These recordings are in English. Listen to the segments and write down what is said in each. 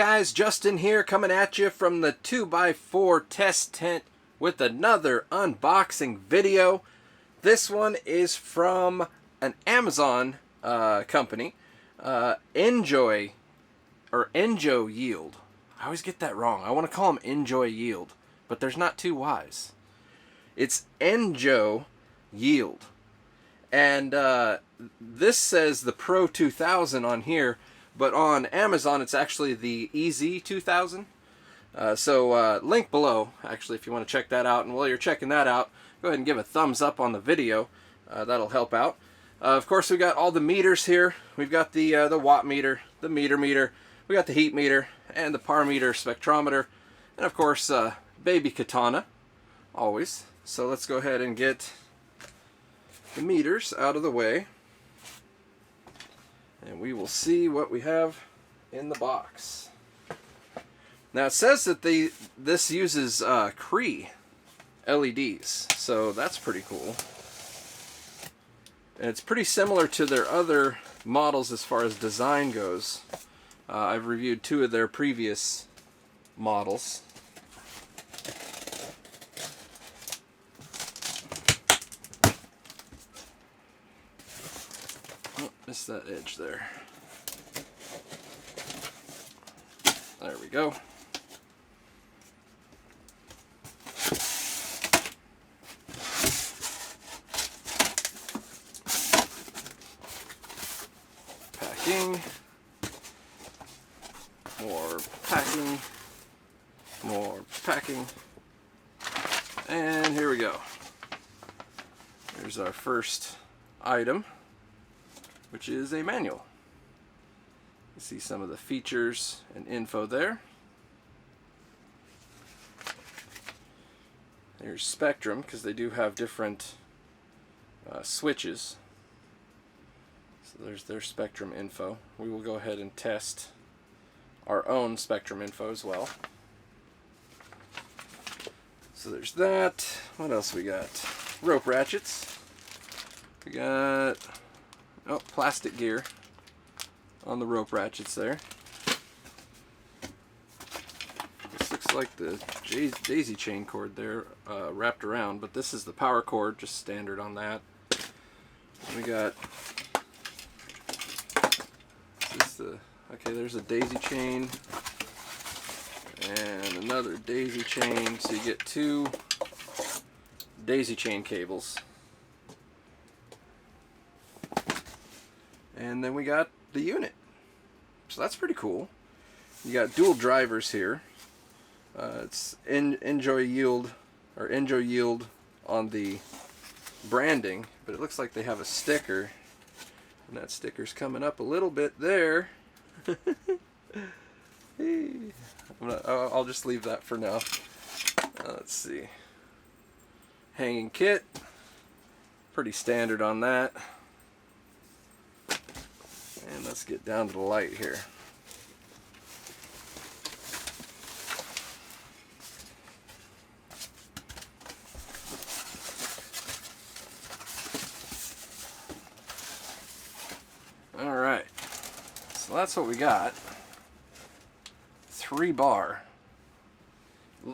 guys, Justin here coming at you from the 2x4 test tent with another unboxing video. This one is from an Amazon company, EnjoYield. I always get that wrong. I want to call them EnjoYield, but there's not two Y's. It's EnjoYield. And this says the Pro 2000 on here, but on Amazon it's actually the EZ-2000. So link below, actually, if you want to check that out. And while you're checking that out, go ahead and give a thumbs up on the video. That'll help out. Of course, we got all the meters here. We've got the watt meter, the meter, we got the heat meter, and the par meter spectrometer, and of course, baby katana, always. So let's go ahead and get the meters out of the way, and we will see what we have in the box. Now it says that this uses Cree LEDs, so that's pretty cool. And it's pretty similar to their other models as far as design goes. I've reviewed two of their previous models. Oh, missed that edge there. There we go. More packing, and here we go. Here's our first item, which is a manual. You see some of the features and info there. There's spectrum, because they do have different switches. So there's their spectrum info. We will go ahead and test our own spectrum info as well. So there's that. What else we got? Rope ratchets. We got plastic gear on the rope ratchets there. This looks like the daisy chain cord there wrapped around, but this is the power cord, just standard on that. We got okay, there's a daisy chain and another daisy chain, so you get two daisy chain cables. And then we got the unit. So that's pretty cool. You got dual drivers here. It's EnjoYield or EnjoYield on the branding, but it looks like they have a sticker. And that sticker's coming up a little bit there. I'll just leave that for now. Let's see. Hanging kit. Pretty standard on that. And let's get down to the light here. Alright, so that's what we got. 3-bar.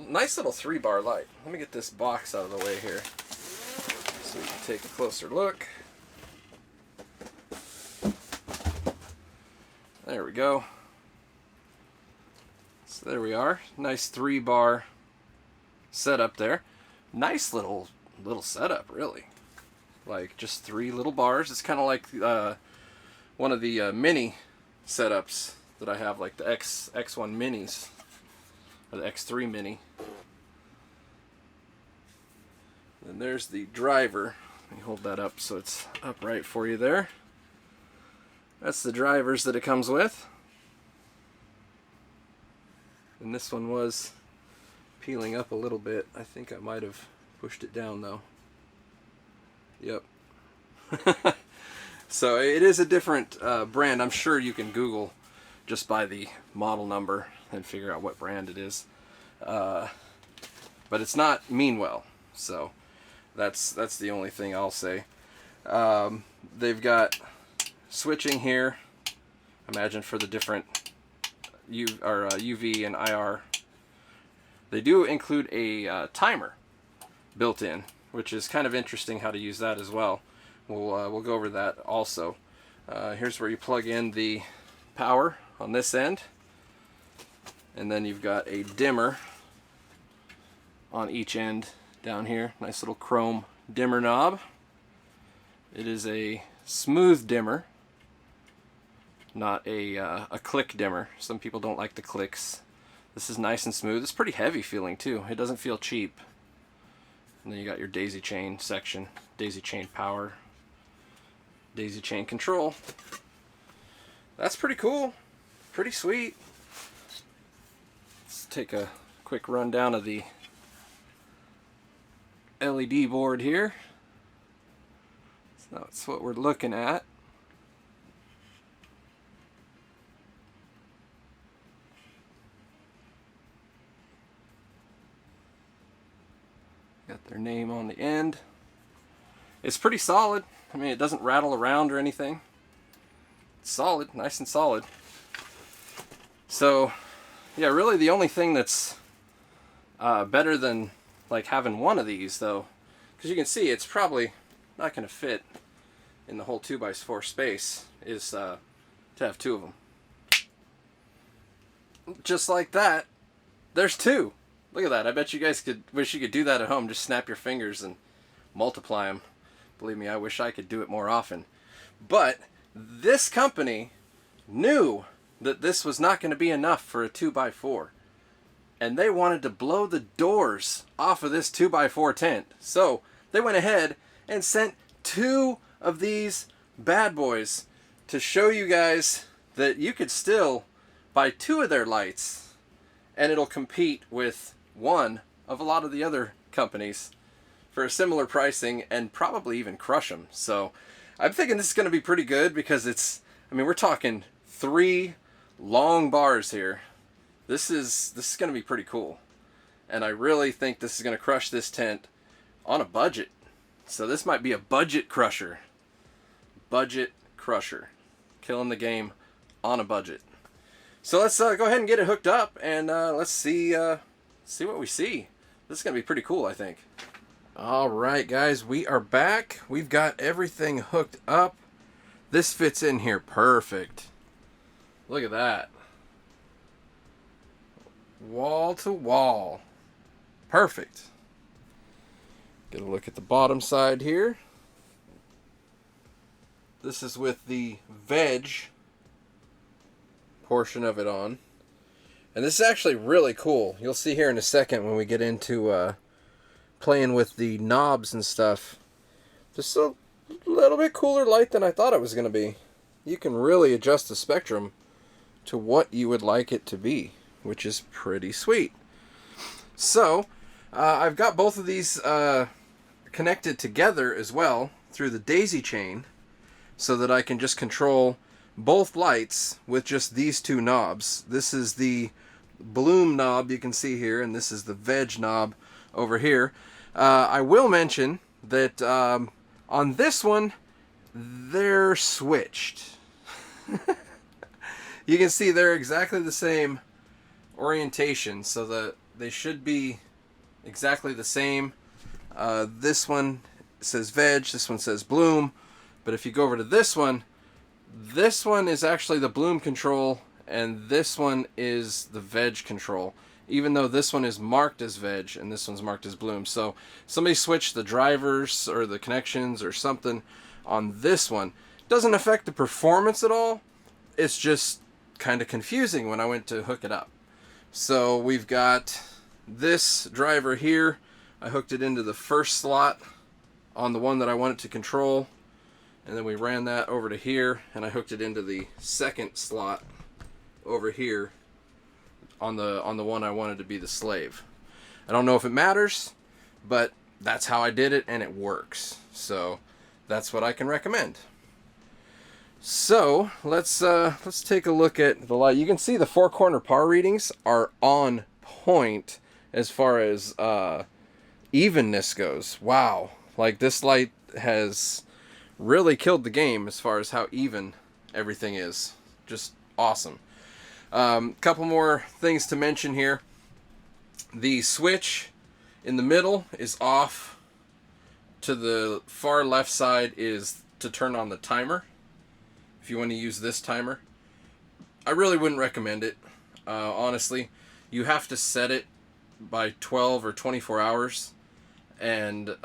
Nice little 3-bar light. Let me get this box out of the way here so we can take a closer look. There we go. So there we are. Nice 3-bar setup there. Nice little setup, really. Like just 3 little bars. It's kind of like one of the mini setups that I have, like the X1 minis or the X3 mini. And there's the driver. Let me hold that up so it's upright for you there. That's the drivers that it comes with. And this one was peeling up a little bit. I think I might have pushed it down though. Yep. So it is a different brand. I'm sure you can Google just by the model number and figure out what brand it is. But it's not Meanwell. So that's the only thing I'll say. They've got switching here, imagine for the different UV and IR. They do include a timer built in, which is kind of interesting how to use that as well. We'll go over that also. Here's where you plug in the power on this end, and then you've got a dimmer on each end down here. Nice little chrome dimmer knob. It is a smooth dimmer, not a click dimmer. Some people don't like the clicks. This is nice and smooth. It's pretty heavy feeling too. It doesn't feel cheap. And then you got your daisy chain section, daisy chain power, daisy chain control. That's pretty cool, pretty sweet. Let's take a quick rundown of the LED board here. So that's what we're looking at. Got their name on the end. It's pretty solid. I mean, it doesn't rattle around or anything. It's solid, nice and solid. So, yeah, really the only thing that's better than like having one of these, though, because you can see it's probably not going to fit in the whole 2x4 space, is to have two of them. Just like that, there's two. Look at that. I bet you guys wish you could do that at home. Just snap your fingers and multiply them. Believe me, I wish I could do it more often. But this company knew that this was not going to be enough for a 2x4. And they wanted to blow the doors off of this 2x4 tent. So they went ahead and sent two of these bad boys to show you guys that you could still buy two of their lights and it'll compete with one of a lot of the other companies for a similar pricing and probably even crush them. So I'm thinking this is going to be pretty good because it's, I mean, we're talking 3 long bars here. This is going to be pretty cool. And I really think this is going to crush this tent on a budget. So this might be a budget crusher. Budget crusher. Killing the game on a budget. So let's go ahead and get it hooked up and let's see what we see. This is going to be pretty cool, I think. Alright guys, we are back. We've got everything hooked up. This fits in here perfect. Look at that. Wall to wall. Perfect. Get a look at the bottom side here. This is with the veg portion of it on. And this is actually really cool. You'll see here in a second when we get into playing with the knobs and stuff. Just a little bit cooler light than I thought it was going to be. You can really adjust the spectrum to what you would like it to be, which is pretty sweet. So, I've got both of these connected together as well through the daisy chain so that I can just control both lights with just these two knobs. This is the bloom knob you can see here, and this is the veg knob over here. I will mention that on this one, they're switched. You can see they're exactly the same orientation, so that they should be exactly the same. This one says veg, this one says bloom, but if you go over to this one is actually the bloom control, and this one is the veg control, even though this one is marked as veg and this one's marked as bloom. So somebody switched the drivers or the connections or something on this one. Doesn't affect the performance at all. It's just kind of confusing when I went to hook it up. So we've got this driver here. I hooked it into the first slot on the one that I wanted to control, and then we ran that over to here, and I hooked it into the second slot over here on the one I wanted to be the slave. I don't know if it matters, but that's how I did it, and it works. So that's what I can recommend. So let's take a look at the light. You can see the 4-corner power readings are on point as far as evenness goes. Wow, like this light has really killed the game as far as how even everything is. Just awesome. Couple more things to mention here. The switch in the middle is off. To the far left side is to turn on the timer. If you want to use this timer, I really wouldn't recommend it. Honestly, you have to set it by 12 or 24 hours, and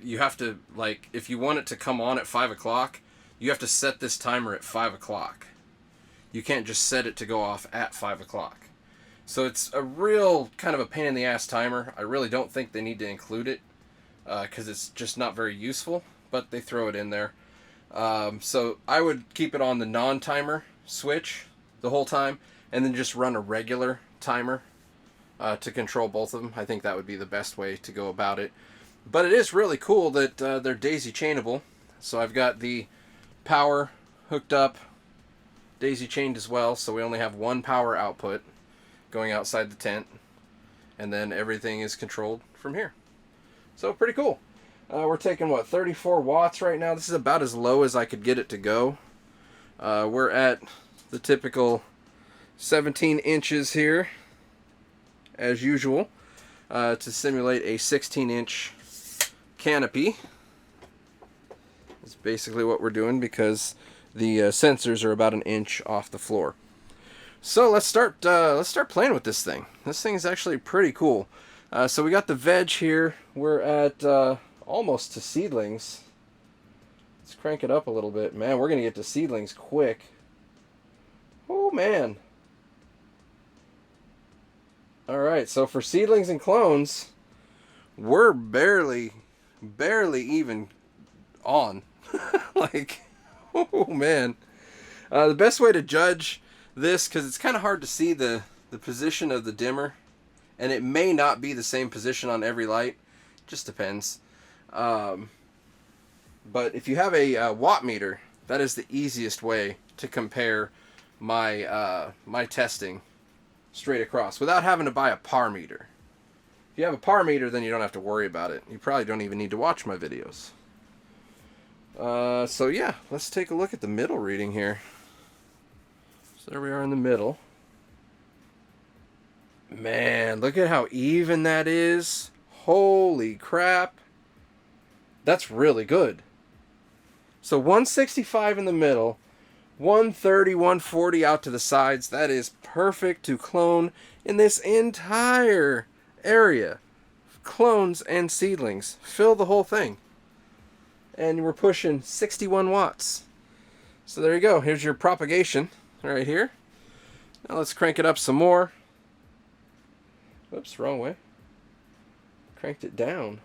you have to, like, if you want it to come on at 5 o'clock, you have to set this timer at 5 o'clock. You can't just set it to go off at 5 o'clock. So it's a real kind of a pain in the ass timer. I really don't think they need to include it because it's just not very useful, but they throw it in there. So I would keep it on the non-timer switch the whole time, and then just run a regular timer to control both of them. I think that would be the best way to go about it. But it is really cool that they're daisy chainable. So I've got the power hooked up, daisy chained as well, so we only have one power output going outside the tent, and then everything is controlled from here. So pretty cool. We're taking, what, 34 watts right now. This is about as low as I could get it to go. We're at the typical 17 inches here, as usual, to simulate a 16-inch canopy. That's basically what we're doing because the sensors are about an inch off the floor. So let's start playing with this thing. This thing is actually pretty cool. So we got the veg here. We're at almost to seedlings. Let's crank it up a little bit. Man, we're gonna get to seedlings quick. Oh man. Alright, so for seedlings and clones, we're barely even on. Like, oh man. The best way to judge this, because it's kind of hard to see the position of the dimmer, and it may not be the same position on every light, just depends. But if you have a watt meter, that is the easiest way to compare my my testing straight across without having to buy a par meter. If you have a par meter, then you don't have to worry about it. You probably don't even need to watch my videos. So yeah, let's take a look at the middle reading here. So there we are in the middle. Man, look at how even that is. Holy crap. That's really good. So 165 in the middle, 130, 140 out to the sides. That is perfect to clone in this entire area. Clones and seedlings. Fill the whole thing. And we're pushing 61 watts. So there you go. Here's your propagation right here. Now let's crank it up some more. Oops, wrong way. Cranked it down.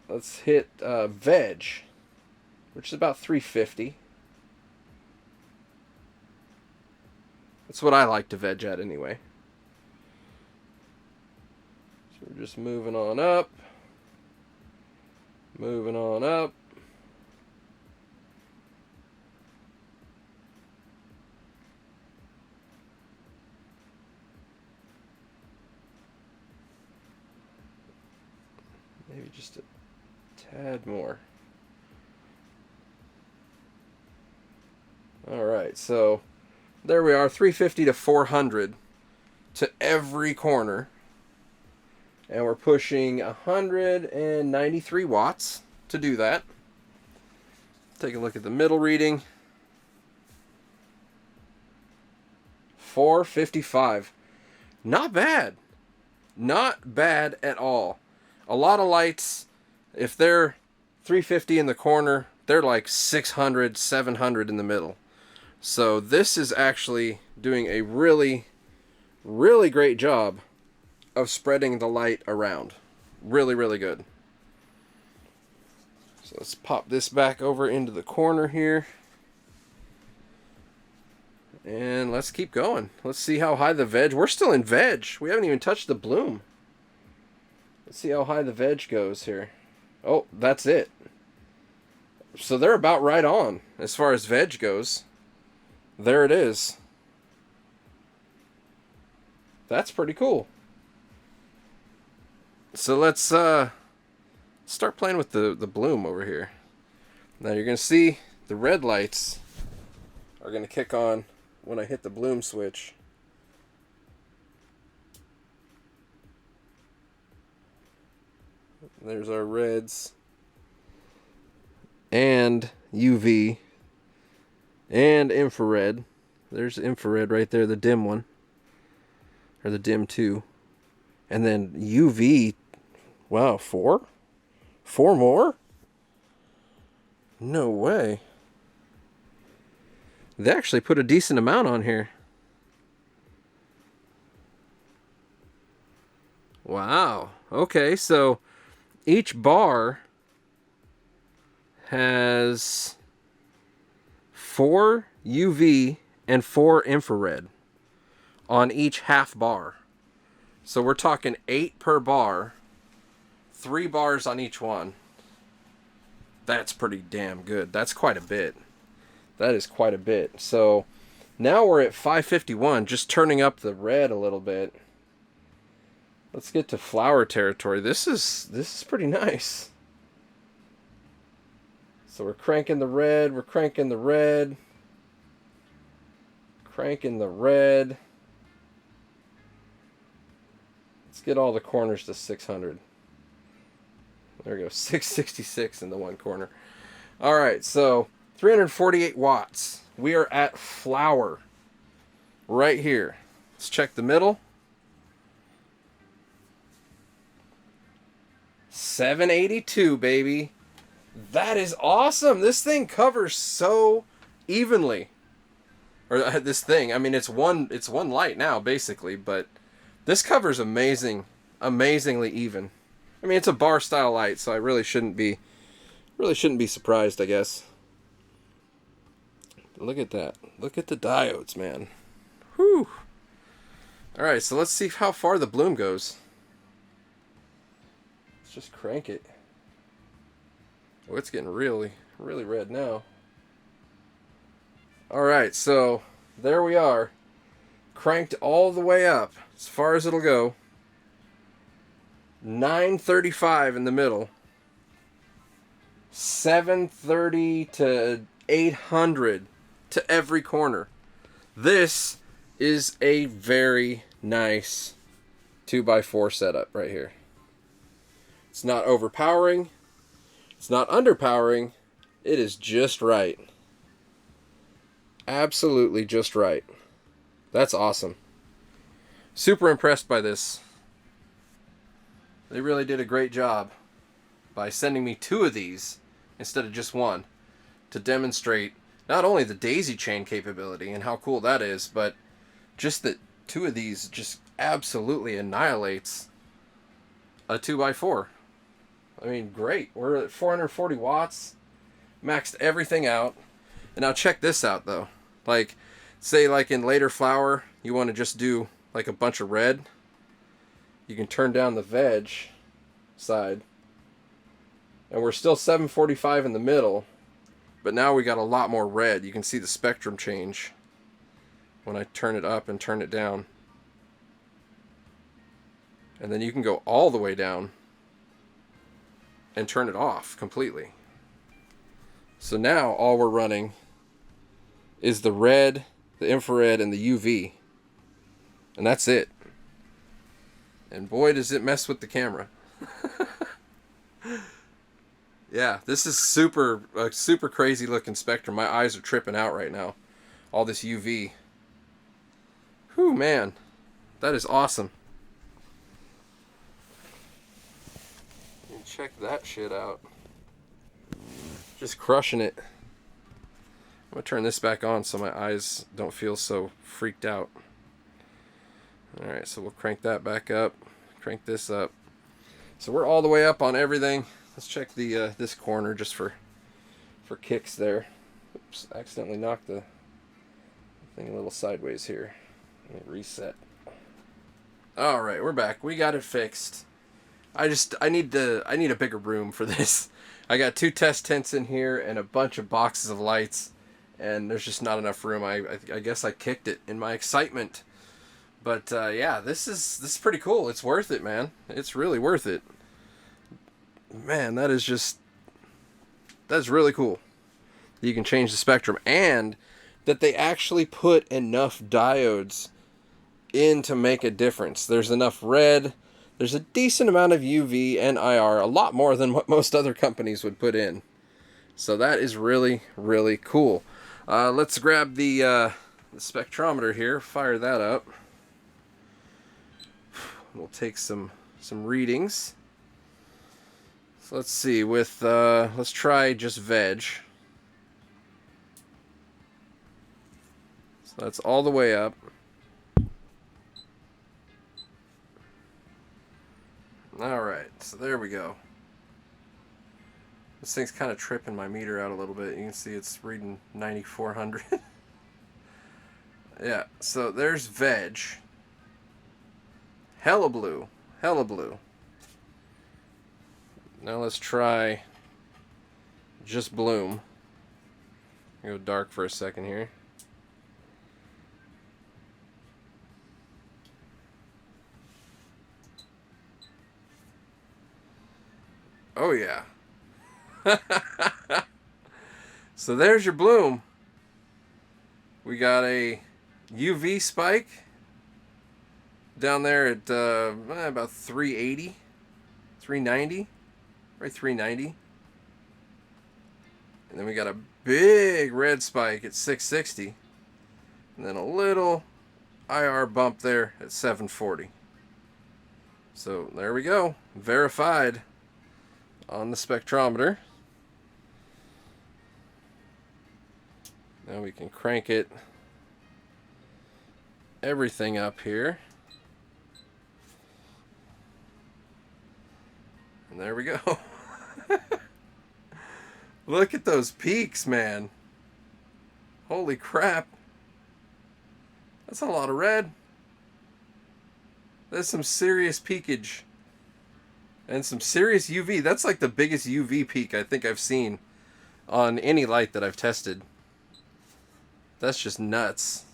Let's hit veg, which is about 350. That's what I like to veg at anyway. So we're just moving on up. Moving on up. Maybe just a tad more. Alright, so there we are, 350 to 400 to every corner. And we're pushing 193 watts to do that. Take a look at the middle reading. 455. Not bad. Not bad at all. A lot of lights, if they're 350 in the corner, they're like 600, 700 in the middle. So this is actually doing a really, really great job of spreading the light around. Really, really good. So let's pop this back over into the corner here. And let's keep going. Let's see how high the veg... We're still in veg. We haven't even touched the bloom. Let's see how high the veg goes here. Oh, that's it. So they're about right on as far as veg goes. There it is. That's pretty cool. So let's start playing with the bloom over here. Now you're going to see the red lights are going to kick on when I hit the bloom switch. There's our reds and UV and infrared. There's infrared right there, the dim one, or the dim 2. And then UV, wow, 4? 4 more? No way. They actually put a decent amount on here. Wow. Okay, so each bar has 4 UV and 4 infrared on each half bar. So we're talking 8 per bar, 3 bars on each one. That's pretty damn good. That's quite a bit. That is quite a bit. So now we're at 551, just turning up the red a little bit. Let's get to flower territory. This is pretty nice. So we're cranking the red, we're cranking the red, cranking the red. Let's get all the corners to 600. There we go, 666 in the one corner. All right, so 348 watts. We are at flower right here. Let's check the middle. 782, baby. That is awesome. This thing covers so evenly. Or this thing, I mean, it's one light now basically, but this covers amazingly even. I mean, it's a bar style light, so I really shouldn't be surprised, I guess. Look at that. Look at the diodes, man. Whew. All right, so let's see how far the bloom goes. Let's just crank it. Oh, it's getting really red now. All right, so there we are. Cranked all the way up as far as it'll go. 935 in the middle. 730 to 800 to every corner. This is a very nice 2x4 setup right here. It's not overpowering. It's not underpowering. It is just right. Absolutely just right. That's awesome. Super impressed by this. They really did a great job by sending me 2 of these instead of just one to demonstrate not only the daisy chain capability and how cool that is, but just that 2 of these just absolutely annihilates a 2x4. I mean, great. We're at 440 watts, maxed everything out. And now check this out though. Like, say like in later flower, you want to just do like a bunch of red. You can turn down the veg side. And we're still 745 in the middle. But now we got a lot more red. You can see the spectrum change when I turn it up and turn it down. And then you can go all the way down and turn it off completely. So now all we're running is the red, the infrared, and the UV. And that's it. And boy, does it mess with the camera. Yeah, this is super crazy looking spectrum. My eyes are tripping out right now. All this UV. Whew, man. That is awesome. Check that shit out. Just crushing it. I'm gonna turn this back on so my eyes don't feel so freaked out. Alright, so we'll crank that back up. Crank this up. So we're all the way up on everything. Let's check the this corner just for kicks there. Oops, accidentally knocked the thing a little sideways here. Let me reset. Alright, we're back. We got it fixed. I need a bigger room for this. I got 2 test tents in here and a bunch of boxes of lights, and there's just not enough room. I guess I kicked it in my excitement. But yeah, this is pretty cool. It's worth it, man. It's really worth it. Man, that's really cool. You can change the spectrum, and that they actually put enough diodes in to make a difference. There's enough red. There's a decent amount of UV and IR, a lot more than what most other companies would put in. So that is really, really cool. Let's grab the spectrometer here, fire that up. We'll take some readings. So let's see, with let's try just veg. So that's all the way up. Alright, so there we go. This thing's kind of tripping my meter out a little bit. You can see it's reading 9400. Yeah, so there's veg. Hella blue. Hella blue. Now let's try just bloom. Go dark for a second here. Oh yeah. So there's your bloom. We got a UV spike down there at about 380, 390, right 390. And then we got a big red spike at 660. And then a little IR bump there at 740. So there we go. Verified on the spectrometer. Now we can crank it, everything up here. And there we go. Look at those peaks, man. Holy crap. That's a lot of red. That's some serious peakage. And some serious UV. That's like the biggest UV peak I think I've seen on any light that I've tested. That's just nuts.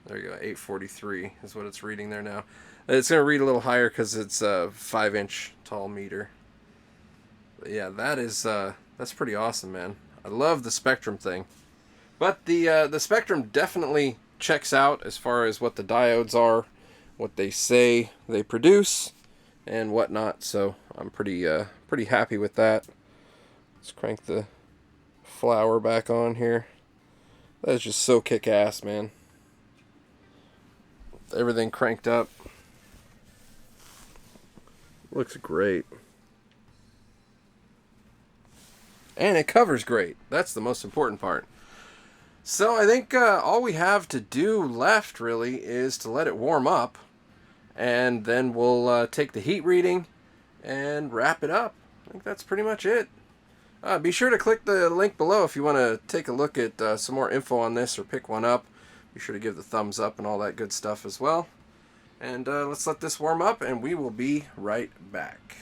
There you go, 843 is what it's reading there now. It's going to read a little higher because it's a 5-inch tall meter. But yeah, that's pretty awesome, man. I love the spectrum thing. But the spectrum definitely checks out as far as what the diodes are, what they say they produce, and whatnot. So I'm pretty happy with that. Let's crank the flower back on here. That is just so kick-ass, man. Everything cranked up. Looks great. And it covers great. That's the most important part. So I think all we have to do left really is to let it warm up, and then we'll take the heat reading and wrap it up. I think that's pretty much it. Be sure to click the link below if you want to take a look at some more info on this or pick one up. Be sure to give the thumbs up and all that good stuff as well. And let's let this warm up and we will be right back.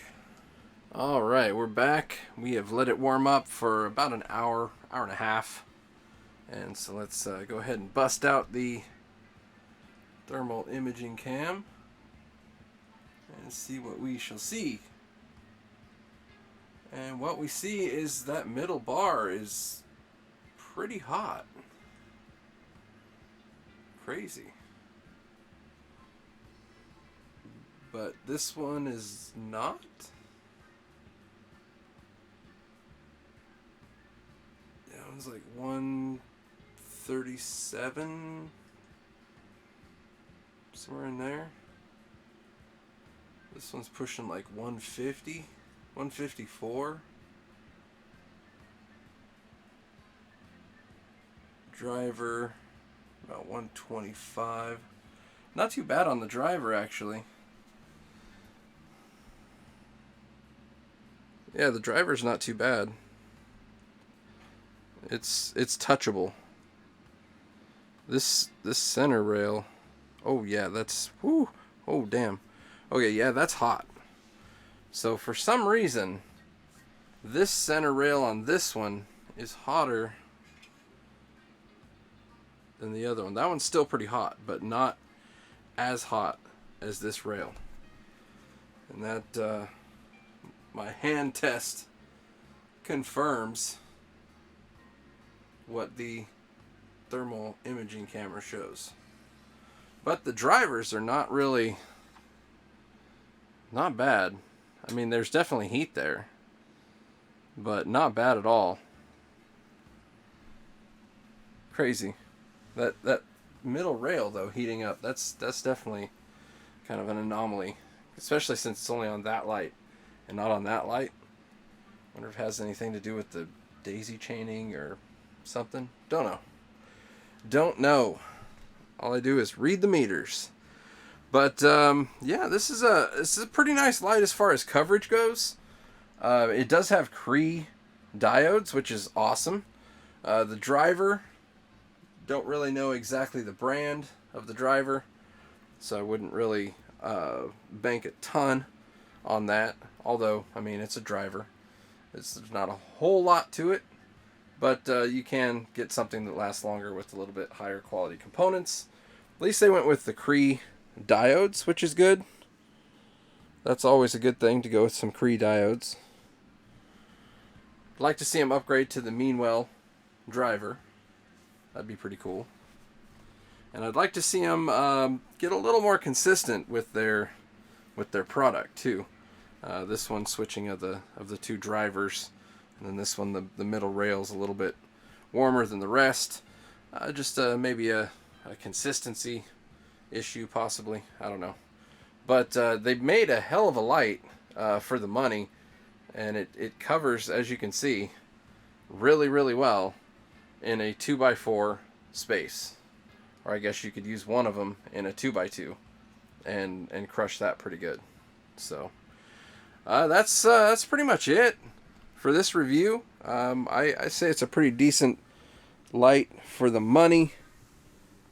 Alright, we're back. We have let it warm up for about an hour, hour and a half. And so let's go ahead and bust out the thermal imaging cam and see what we shall see. And what we see is that middle bar is pretty hot. Crazy. But this one is not. That one's like 137, somewhere in there. This one's pushing like 150, 154. Driver about 125. Not too bad on the driver, actually. Yeah, the driver's not too bad. It's touchable. This center rail. Oh yeah, that's whoo. Oh damn. Okay, yeah, that's hot. So for some reason, this center rail on this one is hotter than the other one. That one's still pretty hot, but not as hot as this rail. And that my hand test confirms what the thermal imaging camera shows. But the drivers are not bad. I mean, there's definitely heat there, but not bad at all. Crazy. That middle rail though heating up, that's definitely kind of an anomaly, especially since it's only on that light and not on that light. Wonder if it has anything to do with the daisy chaining or something. Don't know. All I do is read the meters. But yeah, this is a pretty nice light as far as coverage goes. It does have Cree diodes, which is awesome. The driver, don't really know exactly the brand of the driver, so I wouldn't really bank a ton on that. Although, I mean, it's a driver. There's not a whole lot to it, but you can get something that lasts longer with a little bit higher quality components. At least they went with the Cree diodes, which is good. That's always a good thing to go with some Cree diodes. I'd like to see them upgrade to the Meanwell driver. That'd be pretty cool. And I'd like to see them get a little more consistent with their product too. This one switching of the two drivers, and then this one the middle rail's a little bit warmer than the rest. Just maybe a consistency issue possibly. I don't know. But they've made a hell of a light for the money, and it covers, as you can see, really, really well in a 2x4 space. Or I guess you could use one of them in a 2x2 and crush that pretty good. So that's pretty much it for this review. I say it's a pretty decent light for the money,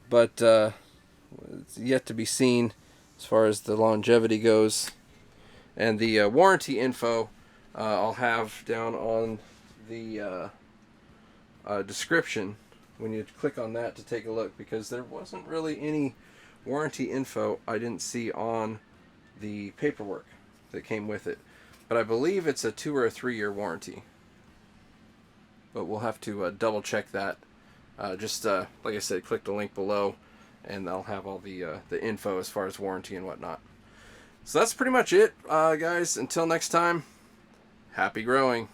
but it's yet to be seen as far as the longevity goes. And the warranty info I'll have down on the description when you click on that to take a look, because there wasn't really any warranty info I didn't see on the paperwork that came with it. But I believe it's a 2 or a 3 year warranty. But we'll have to double check that. Like I said, click the link below and they'll have all the info as far as warranty and whatnot. So that's pretty much it, guys. Until next time, happy growing.